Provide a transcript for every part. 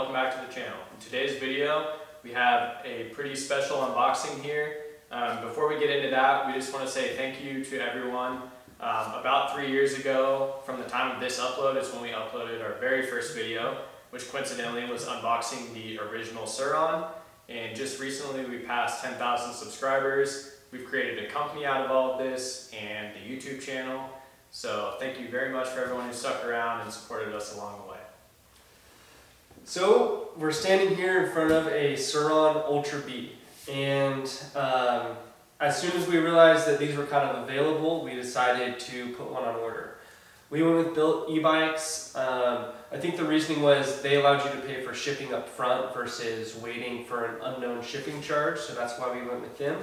welcome back to the channel. In today's video, we have a pretty special unboxing here. Before we get into that, we just want to say thank you to everyone. About 3 years ago, from the time of this upload, is when we uploaded our very first video, which coincidentally was unboxing the original SurRon. And just recently we passed 10,000 subscribers. We've created a company out of all of this and the YouTube channel. So thank you very much for everyone who stuck around and supported us along the way. So we're standing here in front of a SurRon Ultra B, and as soon as we realized that these were kind of available, we decided to put one on order. We went with Built e-bikes. I think the reasoning was they allowed you to pay for shipping up front versus waiting for an unknown shipping charge, so that's why we went with them.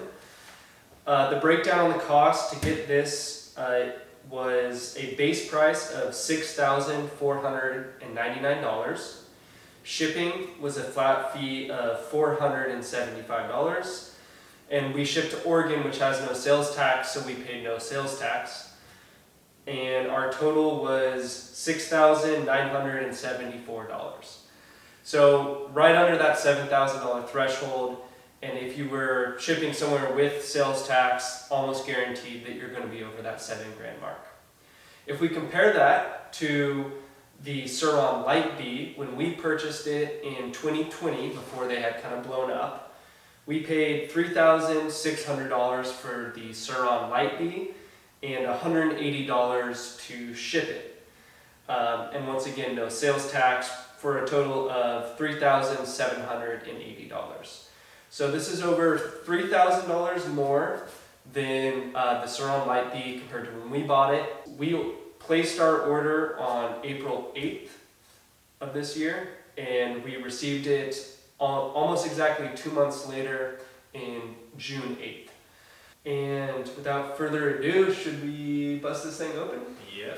The breakdown on the cost to get this was a base price of $6,499. Shipping was a flat fee of $475, and we shipped to Oregon, which has no sales tax, so we paid no sales tax. And our total was $6,974. So right under that $7,000 threshold, and if you were shipping somewhere with sales tax, almost guaranteed that you're going to be over that $7,000 mark. If we compare that to the SurRon Light B, when we purchased it in 2020, before they had kind of blown up, we paid $3,600 for the SurRon Light B and $180 to ship it. And once again, no sales tax, for a total of $3,780. So this is over $3,000 more than the SurRon Light B compared to when we bought it. We placed our order on April 8th of this year, and we received it almost exactly 2 months later in June 8th. And without further ado, should we bust this thing open? Yeah.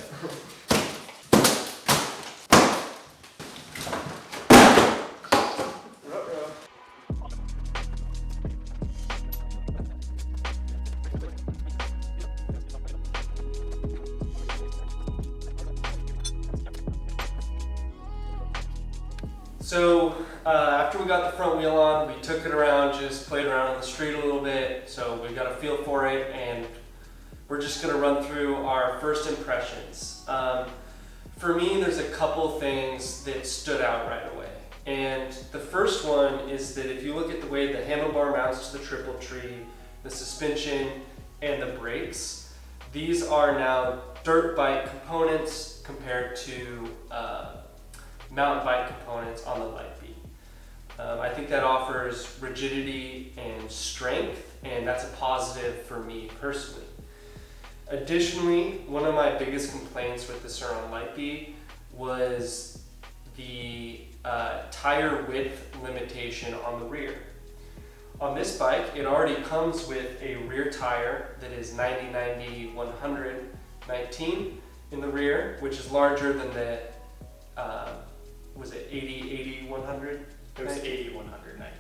So after we got the front wheel on, we took it around, just played around on the street a little bit, so we got a feel for it, and we're just going to run through our first impressions. For me, there's a couple things that stood out right away. And the first one is that if you look at the way the handlebar mounts to the triple tree, the suspension, and the brakes, these are now dirt bike components compared to mountain bike components on the Light B. I think that offers rigidity and strength, and that's a positive for me personally. Additionally, one of my biggest complaints with the SurRon Light B was the tire width limitation on the rear. On this bike, it already comes with a rear tire that is 90/90/119 in the rear, which is larger than the was it 80/100? It was 80/119.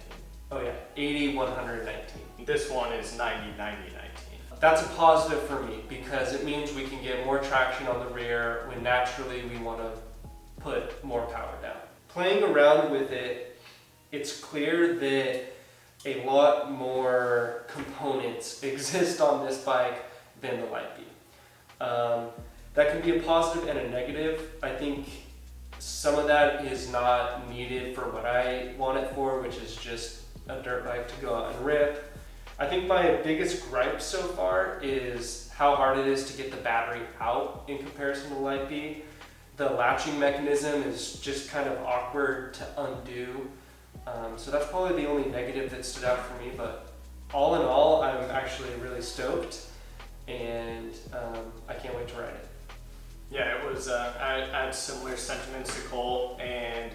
Oh yeah, 80/119. This one is 90/90/19. That's a positive for me because it means we can get more traction on the rear when naturally we want to put more power down. Playing around with it, it's clear that a lot more components exist on this bike than the Light B. That can be a positive and a negative. I think some of that is not needed for what I want it for, which is just a dirt bike to go out and rip. I think my biggest gripe so far is how hard it is to get the battery out in comparison to the Light B. The latching mechanism is just kind of awkward to undo. So that's probably the only negative that stood out for me, but all in all, I'm actually really stoked, and I can't wait to ride it. Yeah, it was, I had similar sentiments to Cole, and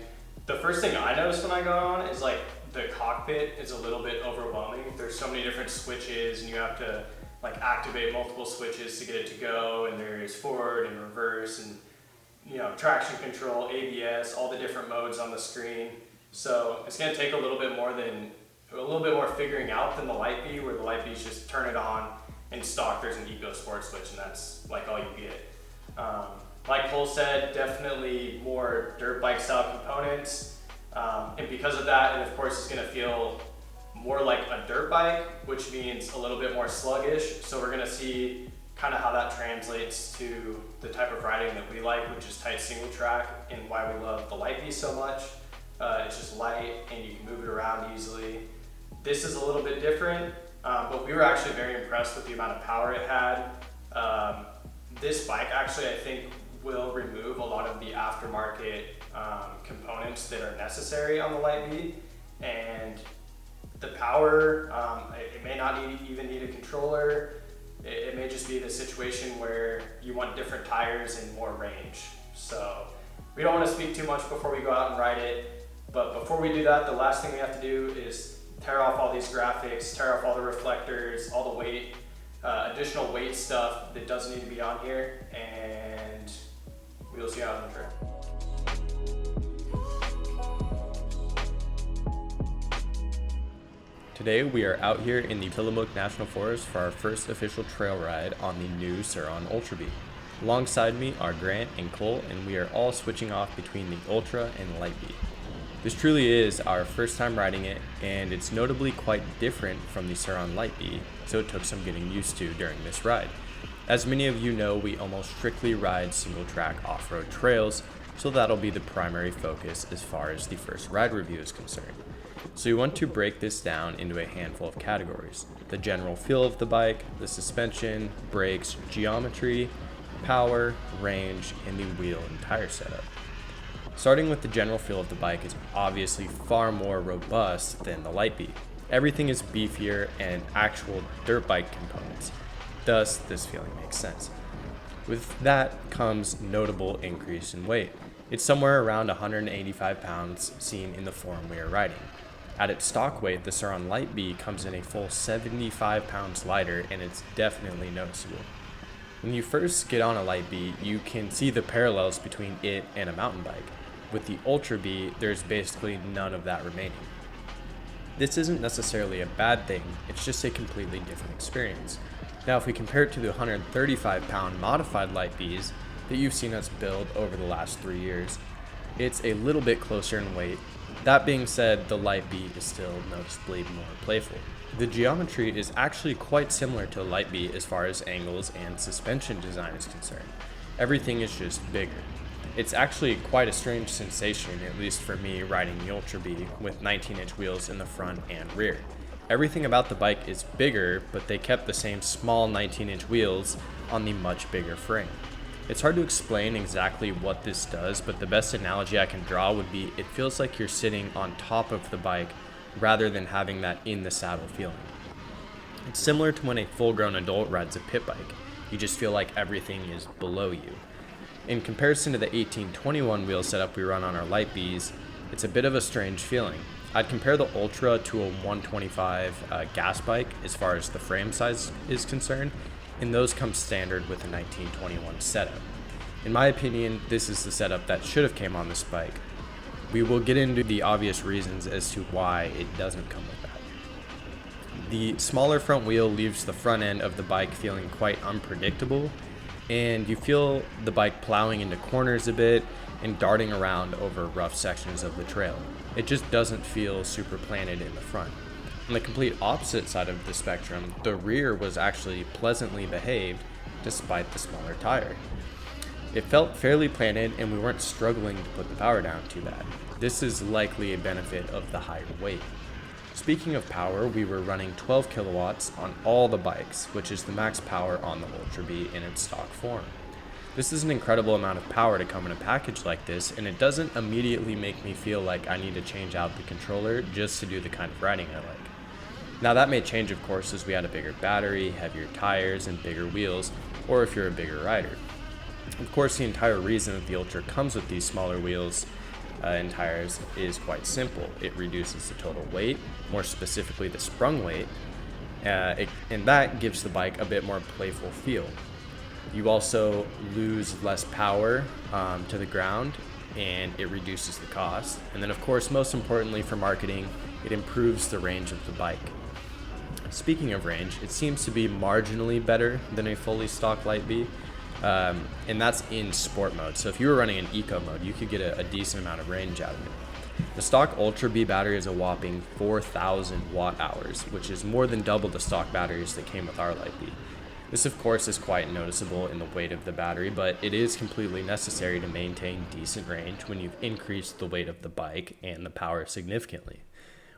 the first thing I noticed when I got on is like the cockpit is a little bit overwhelming. There's so many different switches, and you have to like activate multiple switches to get it to go, and there's forward and reverse, and traction control, ABS, all the different modes on the screen. So it's going to take a little bit more figuring out than the Light B, where the Light B is just turn it on and stock. There's an Eco Sport switch, and that's like all you get. Like Cole said, definitely more dirt bike style components. And because of that, and of course it's gonna feel more like a dirt bike, which means a little bit more sluggish. So we're gonna see kind of how that translates to the type of riding that we like, which is tight single track, and why we love the Light B so much. It's just light and you can move it around easily. This is a little bit different, but we were actually very impressed with the amount of power it had. This bike actually, I think, will remove a lot of the aftermarket components that are necessary on the Light B, and the power, it may not even need a controller. It may just be the situation where you want different tires and more range. So we don't want to speak too much before we go out and ride it, but before we do that, the last thing we have to do is tear off all these graphics, tear off all the reflectors, all the weight, additional weight stuff that doesn't need to be on here, and we'll see you out on the trail. Today we are out here in the Tillamook National Forest for our first official trail ride on the new SurRon Ultra B. Alongside me are Grant and Cole, and we are all switching off between the Ultra and Light B. This truly is our first time riding it, and it's notably quite different from the SurRon Light B, so it took some getting used to during this ride. As many of you know, we almost strictly ride single track off-road trails, so that'll be the primary focus as far as the first ride review is concerned. So we want to break this down into a handful of categories: the general feel of the bike, the suspension, brakes, geometry, power, range, and the wheel and tire setup. Starting with the general feel of the bike is obviously far more robust than the Light B. Everything is beefier and actual dirt bike components. Thus, this feeling makes sense. With that comes notable increase in weight. It's somewhere around 185 pounds seen in the form we are riding. At its stock weight, the SurRon Light B comes in a full 75 pounds lighter, and it's definitely noticeable. When you first get on a Light B, you can see the parallels between it and a mountain bike. With the Ultra B, there's basically none of that remaining. This isn't necessarily a bad thing, it's just a completely different experience. Now, if we compare it to the 135 pound modified Light Bs that you've seen us build over the last 3 years, it's a little bit closer in weight. That being said, the Light B is still noticeably more playful. The geometry is actually quite similar to the Light B as far as angles and suspension design is concerned. Everything is just bigger. It's actually quite a strange sensation, at least for me, riding the Ultra B with 19-inch wheels in the front and rear. Everything about the bike is bigger, but they kept the same small 19-inch wheels on the much bigger frame. It's hard to explain exactly what this does, but the best analogy I can draw would be it feels like you're sitting on top of the bike rather than having that in the saddle feeling. It's similar to when a full-grown adult rides a pit bike. You just feel like everything is below you. In comparison to the 1821 wheel setup we run on our Light Bs, it's a bit of a strange feeling. I'd compare the Ultra to a 125 gas bike as far as the frame size is concerned, and those come standard with the 1921 setup. In my opinion, this is the setup that should have came on this bike. We will get into the obvious reasons as to why it doesn't come with that. The smaller front wheel leaves the front end of the bike feeling quite unpredictable, and you feel the bike plowing into corners a bit and darting around over rough sections of the trail. It just doesn't feel super planted in the front. On the complete opposite side of the spectrum, the rear was actually pleasantly behaved despite the smaller tire. It felt fairly planted, and we weren't struggling to put the power down too bad. This is likely a benefit of the higher weight. Speaking of power, we were running 12 kilowatts on all the bikes, which is the max power on the Ultra B in its stock form. This is an incredible amount of power to come in a package like this, and it doesn't immediately make me feel like I need to change out the controller just to do the kind of riding I like. Now that may change, of course, as we add a bigger battery, heavier tires, and bigger wheels, or if you're a bigger rider. Of course, the entire reason that the Ultra comes with these smaller wheels and tires is quite simple. It reduces the total weight, more specifically the sprung weight, and that gives the bike a bit more playful feel. You also lose less power to the ground, and it reduces the cost. And then, of course, most importantly for marketing, it improves the range of the bike. Speaking of range, it seems to be marginally better than a fully stock Light B, and that's in sport mode. So if you were running an eco mode, you could get a decent amount of range out of it. The stock Ultra B battery is a whopping 4,000 watt hours, which is more than double the stock batteries that came with our Light B. This of course is quite noticeable in the weight of the battery, but it is completely necessary to maintain decent range when you've increased the weight of the bike and the power significantly.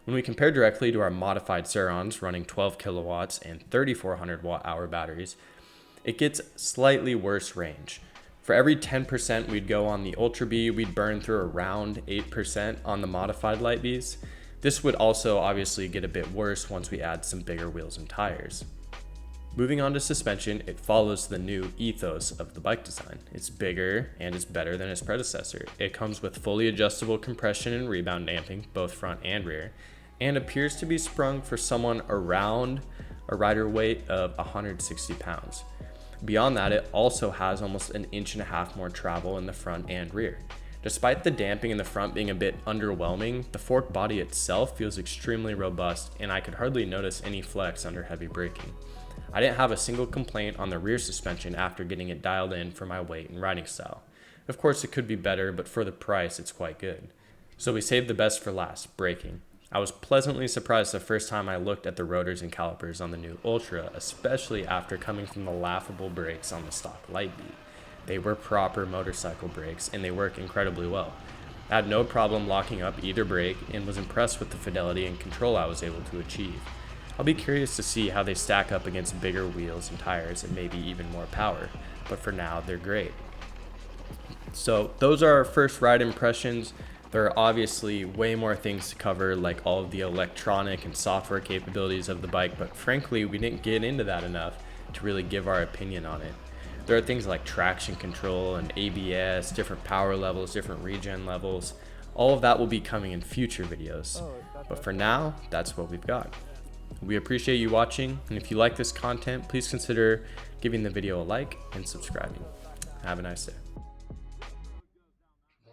When we compare directly to our modified SurRons running 12 kilowatts and 3,400 watt hour batteries, it gets slightly worse range. For every 10% we'd go on the Ultra B, we'd burn through around 8% on the modified Light Bs. This would also obviously get a bit worse once we add some bigger wheels and tires. Moving on to suspension, it follows the new ethos of the bike design. It's bigger and it's better than its predecessor. It comes with fully adjustable compression and rebound damping, both front and rear, and appears to be sprung for someone around a rider weight of 160 pounds. Beyond that, it also has almost 1.5 inches more travel in the front and rear. Despite the damping in the front being a bit underwhelming, the fork body itself feels extremely robust, and I could hardly notice any flex under heavy braking. I didn't have a single complaint on the rear suspension after getting it dialed in for my weight and riding style. Of course it could be better, but for the price it's quite good. So we saved the best for last, braking. I was pleasantly surprised the first time I looked at the rotors and calipers on the new Ultra, especially after coming from the laughable brakes on the stock Light B. They were proper motorcycle brakes and they work incredibly well. I had no problem locking up either brake and was impressed with the fidelity and control I was able to achieve. I'll be curious to see how they stack up against bigger wheels and tires and maybe even more power, but for now they're great. So those are our first ride impressions. There are obviously way more things to cover, like all of the electronic and software capabilities of the bike, but frankly we didn't get into that enough to really give our opinion on it. There are things like traction control and ABS, different power levels, different regen levels. All of that will be coming in future videos, but for now that's what we've got. We appreciate you watching, and if you like this content, please consider giving the video a like and subscribing. Have a nice day.